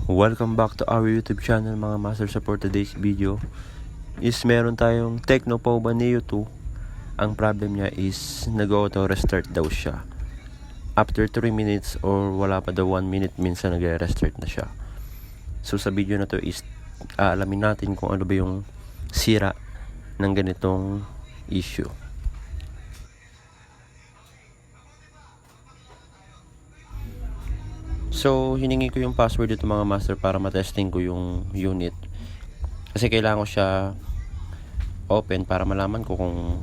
Welcome back to our YouTube channel mga master. For today's video is meron tayong Tecno Pova Neo 2. Ang problem niya is nag-auto restart daw siya after 3 minutes or wala pa daw 1 minute, minsan nag-restart na siya. So sa video na to is aalamin natin kung ano ba yung sira ng ganitong issue. So, hiningi ko yung password dito mga master para matesting ko yung unit. Kasi kailangan ko siya open para malaman ko kung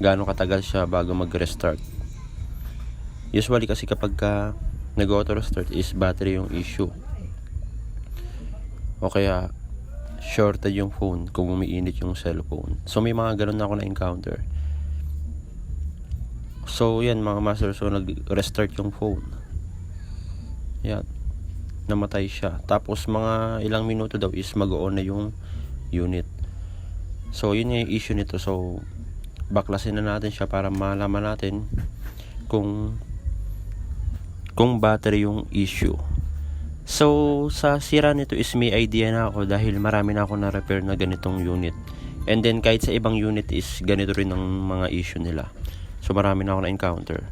gaano katagal siya bago mag-restart. Usually kasi kapag nag-auto restart is battery yung issue. O kaya shorted yung phone kung umiinit yung cellphone. So, may mga ganun na ako na-encounter. So, yan mga master. So, nag-restart yung phone. Yan, namatay siya. Tapos mga ilang minuto daw is mag-on na yung unit. So yun yung issue nito. So baklasin na natin siya para malaman natin kung battery yung issue. So sa sira nito is may idea na ako dahil marami na ako na repair na ganitong unit. And then kahit sa ibang unit is ganito rin ang mga issue nila. So marami na ako na encounter.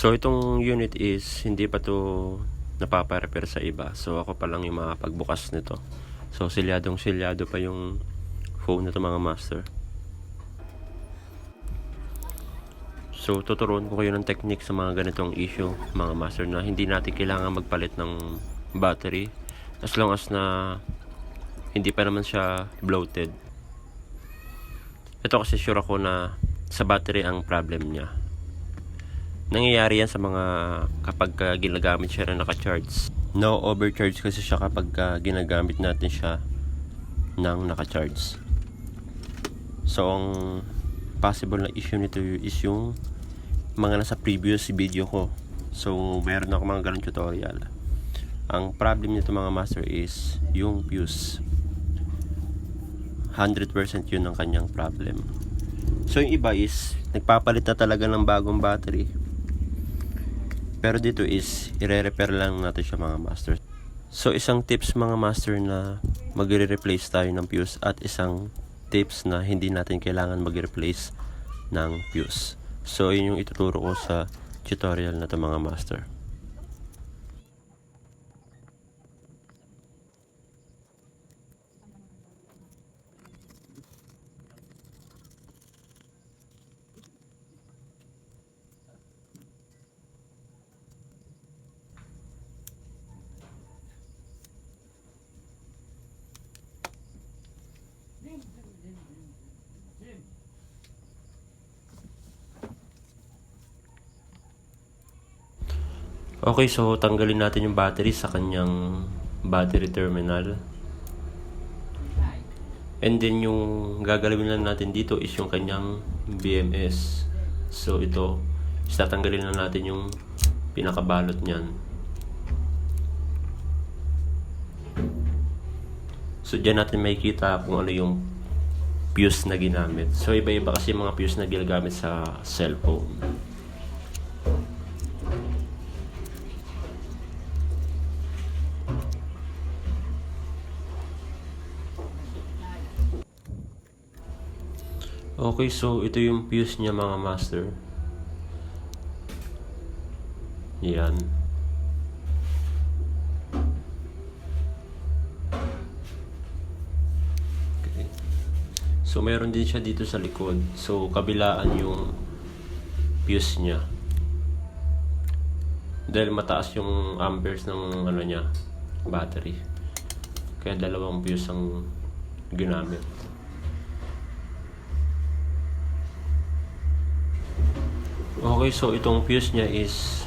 So itong unit is hindi pa to napapa-repair sa iba. So ako pa lang yung makapagbukas nito. So silyadong pa yung phone nito mga master. So tuturuan ko kayo ng technique sa mga ganitong issue mga master na hindi natin kailangan magpalit ng battery as long as na hindi pa naman siya bloated. Ito kasi sure ako na sa battery ang problem niya. Nangyayari yan sa mga kapag ginagamit siya na naka-charge. No overcharge kasi siya kapag ginagamit natin siya ng naka-charge. So ang possible na issue nito is yung mga nasa previous video ko. So meron ako mga ganun tutorial. Ang problem nito mga master is yung fuse. 100% yun ang kanyang problem. So yung iba is nagpapalit na talaga ng bagong battery. Pero dito is i-repair lang natin siya mga master. So isang tips mga master na magre-replace tayo ng fuse at isang tips na hindi natin kailangan mag-replace ng fuse. So yun yung ituturo ko sa tutorial na to mga master. Okay, so tanggalin natin yung battery sa kanyang battery terminal. And then yung gagalawin lang natin dito is yung kanyang BMS. So ito, tatanggalin lang natin yung pinakabalot niyan. So dyan natin makikita kung ano yung fuse na ginamit. So iba-iba kasi mga fuse na ginagamit sa cellphone. Okay, so ito yung fuse niya mga master. Yan. Okay. So meron din siya dito sa likod. So kabilaan yung fuse niya. Dahil mataas yung amperes ng ano niya, battery. Kaya dalawang fuse ang ginamit. Okay, so itong fuse niya is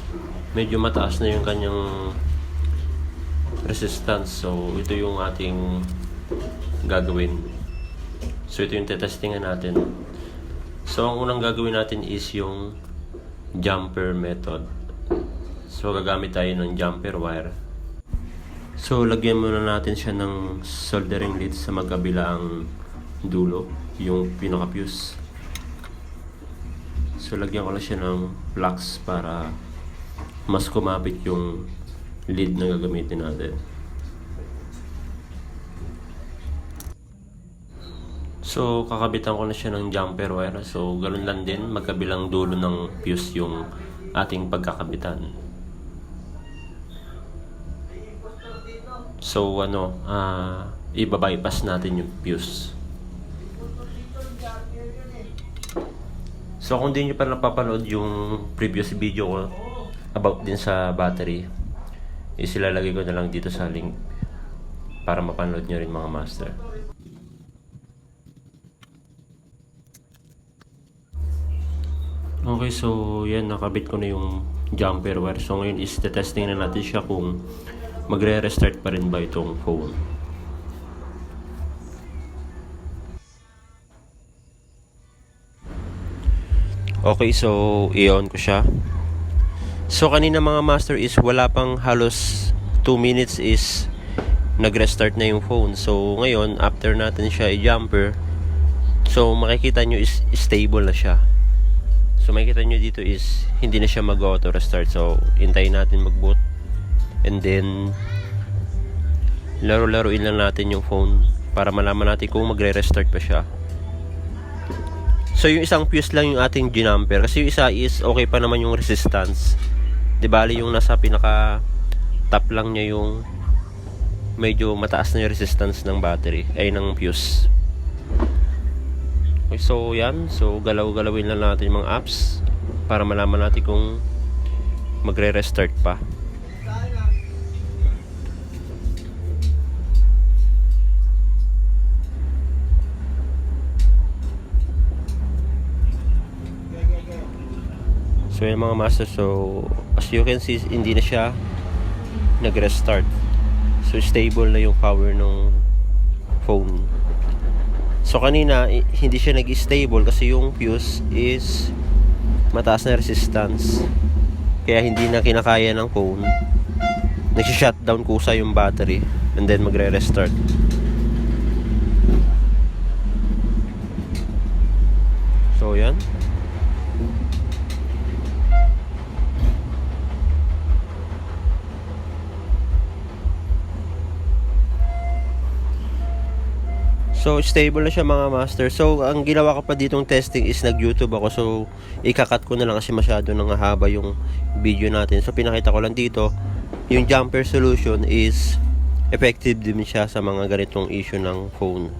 medyo mataas na yung kanyang resistance. So ito yung ating gagawin. So ito yung tetestingan natin. So ang unang gagawin natin is yung jumper method. So gagamit tayo ng jumper wire. So lagyan muna natin siya ng soldering lead sa magkabilaang dulo, yung pinaka fuse. So lagyan ko lang siya ng flux para mas kumapit yung lead na gagamitin natin. So kakabitan ko na siya ng jumper wire. So ganoon lang din, magkabilang dulo ng fuse yung ating pagkakabitan. So iba-bypass natin yung fuse. So kung di nyo pa napapanood yung previous video ko about din sa battery, isilalagay ko na lang dito sa link para mapanood nyo rin mga master. Okay, so yan, nakabit ko na yung jumper wire. So ngayon is testing na natin siya kung magre-restart pa rin ba itong phone. Okay, so i-on ko siya. So kanina mga master is wala pang halos 2 minutes is nag-restart na yung phone. So ngayon after natin siya i-jumper, so makikita nyo is stable na siya. So makikita nyo dito is hindi na siya mag-auto restart. So hintayin natin mag-boot, and then laro-laruin lang natin yung phone para malaman natin kung magre-restart pa siya. So yung isang fuse lang yung ating ginamper, kasi yung isa is okay pa naman yung resistance. Di bali yung nasa pinaka top lang niya yung medyo mataas na yung resistance ng battery, ay ng fuse. Okay, so yan, so galaw-galawin lang natin yung mga apps para malaman natin kung magre-restart pa. So yung mga master, so as you can see, hindi na siya nag-restart. So stable na yung power ng phone. So kanina hindi siya nag-stable kasi yung fuse is mataas na resistance, kaya hindi na kinakaya ng phone. Nag-shutdown kusa yung battery and then magre-restart. So yan. So stable na siya mga master. So ang ginawa ko pa ditong testing is nag-YouTube ako. So ikakat ko na lang kasi masyado nang haba yung video natin. So pinakita ko lang dito, yung jumper solution is effective din siya sa mga ganitong issue ng phone.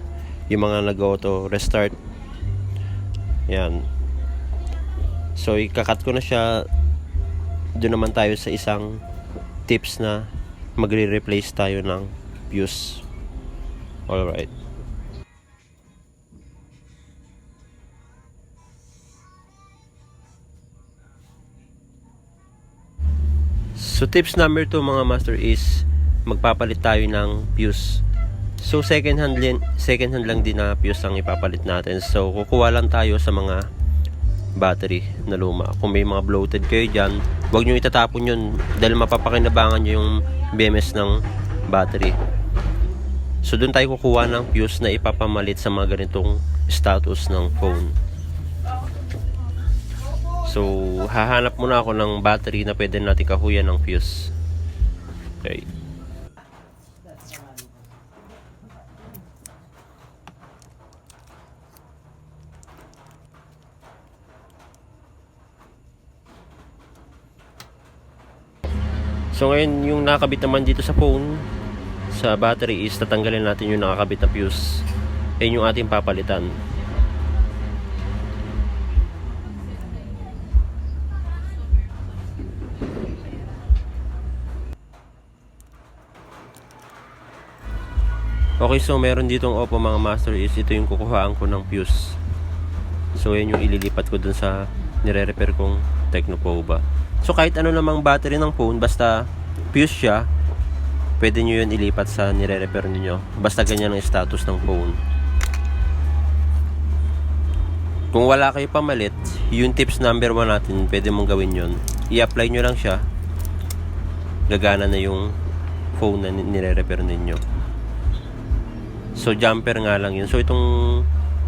Yung mga nag-auto restart. Yan. So ikakat ko na siya. Doon naman tayo sa isang tips na magre-replace tayo ng fuse. Alright. So tips number 2 mga master is magpapalit tayo ng fuse. So second hand lang din na fuse ang ipapalit natin. So kukuha lang tayo sa mga battery na luma. Kung may mga bloated kayo dyan, huwag nyo itatapon yun dahil mapapakinabangan nyo yung BMS ng battery. So doon tayo kukuha ng fuse na ipapamalit sa mga ganitong status ng phone. So hahanap muna ako ng battery na pwede natin kahuyan ng fuse. Okay. So ngayon yung nakakabit naman dito sa phone, sa battery is tatanggalin natin yung nakakabit na fuse. Ayun yung ating papalitan. Okay, so meron ditong Oppo mga master is ito yung kukuhaan ko ng fuse. So yan yung ililipat ko dun sa nire-repair kong Tecnopova. So kahit ano namang battery ng phone, basta fuse siya, pwede nyo yun ilipat sa nire-repair niyo. Basta ganyan ang status ng phone. Kung wala kayo pamalit, yung tips number 1 natin, pwede mong gawin yun. I-apply nyo lang siya, gagana na yung phone na nire-repair ninyo. So jumper nga lang yun. So itong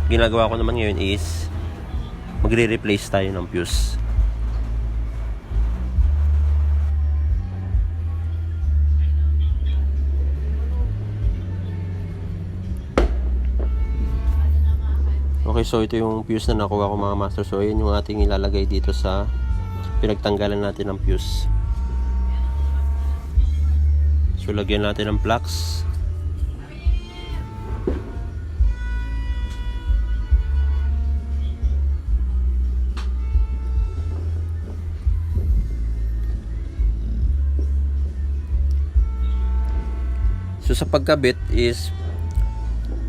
ginagawa ko naman ngayon is magre-replace tayo ng fuse. Okay, so ito yung fuse na nakuha ko mga master. So yun yung ating ilalagay dito sa pinagtanggalan natin ng fuse. So lagyan natin ng plugs. So sa pagkabit is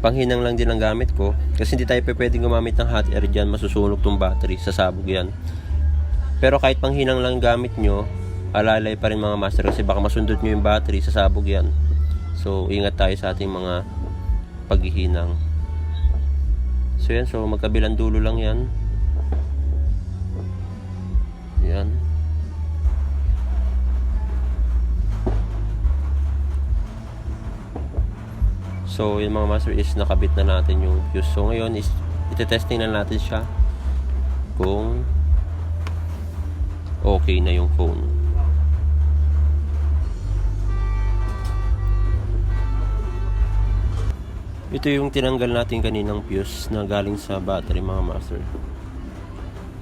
panghinang lang din ang gamit ko kasi hindi tayo pwedeng gumamit ng hot air dyan, masusunog tong battery, sasabog yan. Pero kahit panghinang lang gamit nyo, alalay pa rin mga master kasi baka masundot nyo yung battery, sasabog yan. So ingat tayo sa ating mga paghihinang. So yan, so magkabilang dulo lang yan. Yan. So yung mga master is nakabit na natin yung fuse. So ngayon is ite-testing na natin siya kung okay na yung phone. Ito yung tinanggal natin kaninang fuse na galing sa battery mga master.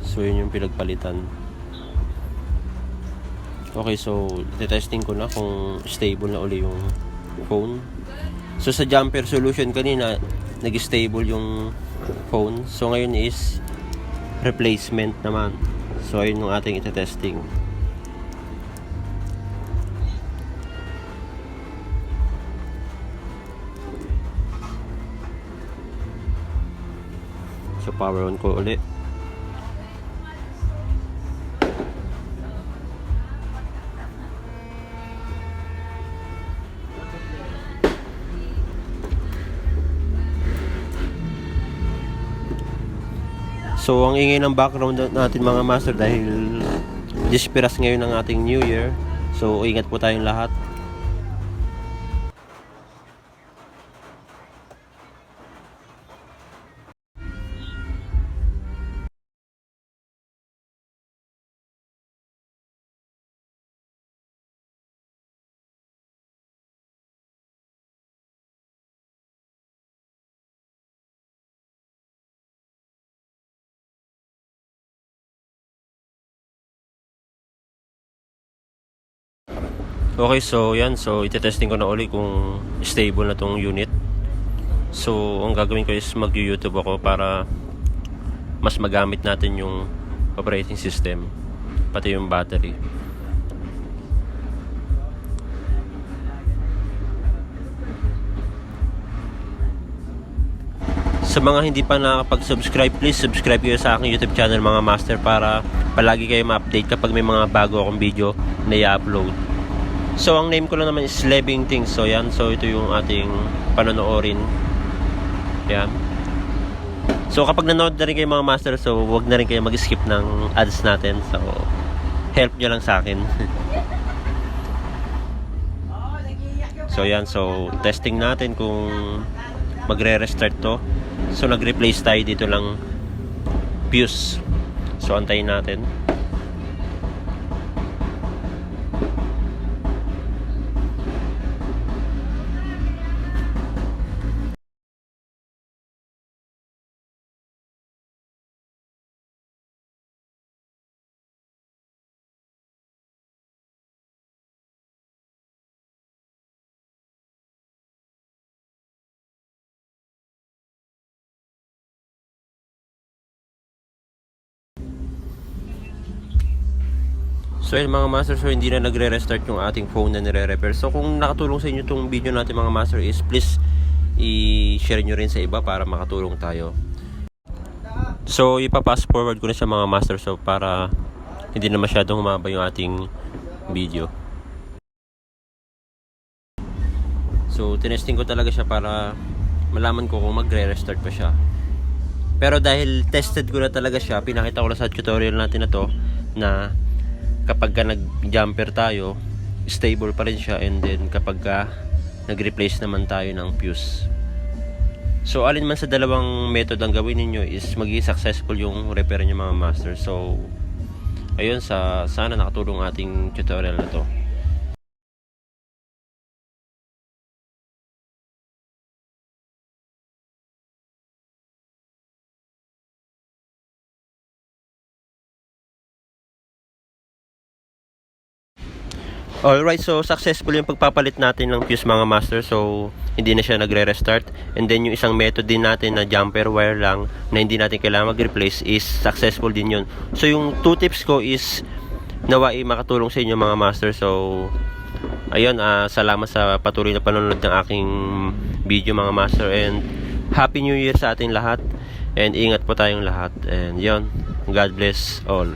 So yun yung pinagpalitan. Okay, so ite-testing ko na kung stable na uli yung phone. So sa jumper solution kanina nag-stable yung phone. So ngayon is replacement naman. So ayun yung ating ite-testing. So power on ko ulit. So ang ingay ng background natin mga master dahil disperas ngayon ng ating New Year. So ingat po tayong lahat. Okay, so yan. So ite-testing ko na uli kung stable na tong unit. So ang gagawin ko is mag-YouTube ako para mas magamit natin yung operating system pati yung battery. Sa mga hindi pa nakapag-subscribe, please subscribe kayo sa aking YouTube channel mga master para palagi kayo ma-update kapag may mga bago akong video na i-upload. So ang name ko lang naman is Living Things. So yan, so ito yung ating panonoorin. Yan. So kapag nanood na rin kayo mga master, so wag na rin kayo mag-skip ng ads natin. So help nyo lang sa akin. So yan, so testing natin kung magre-restart to. So nag-replace tayo dito lang fuse. So antayin natin. So yun mga master, so hindi na nagre-restart yung ating phone na nire-repair. So kung nakatulong sa inyo itong video natin mga master is please i-share nyo rin sa iba para makatulong tayo. So ipa-pass forward ko na siya mga master, so para hindi na masyadong humaba yung ating video. So tinesting ko talaga siya para malaman ko kung magre-restart pa siya. Pero dahil tested ko na talaga siya, pinakita ko na sa tutorial natin na to na kapag nag-jumper tayo, stable pa rin siya, and then kapag nag-replace naman tayo ng fuse. So alin man sa dalawang method ang gawin ninyo is magiging successful yung repair niyo mga master. So ayun, sana nakatulong ating tutorial na to. Alright, so successful yung pagpapalit natin ng fuse mga master. So hindi na siya nagre-restart. And then yung isang method din natin na jumper wire lang na hindi natin kailangan mag-replace is successful din yun. So yung 2 tips ko is nawai makatulong sa inyo mga master. So ayun, salamat sa patuloy na panonood ng aking video mga master, and Happy New Year sa ating lahat, and ingat po tayong lahat, and yun, God bless all.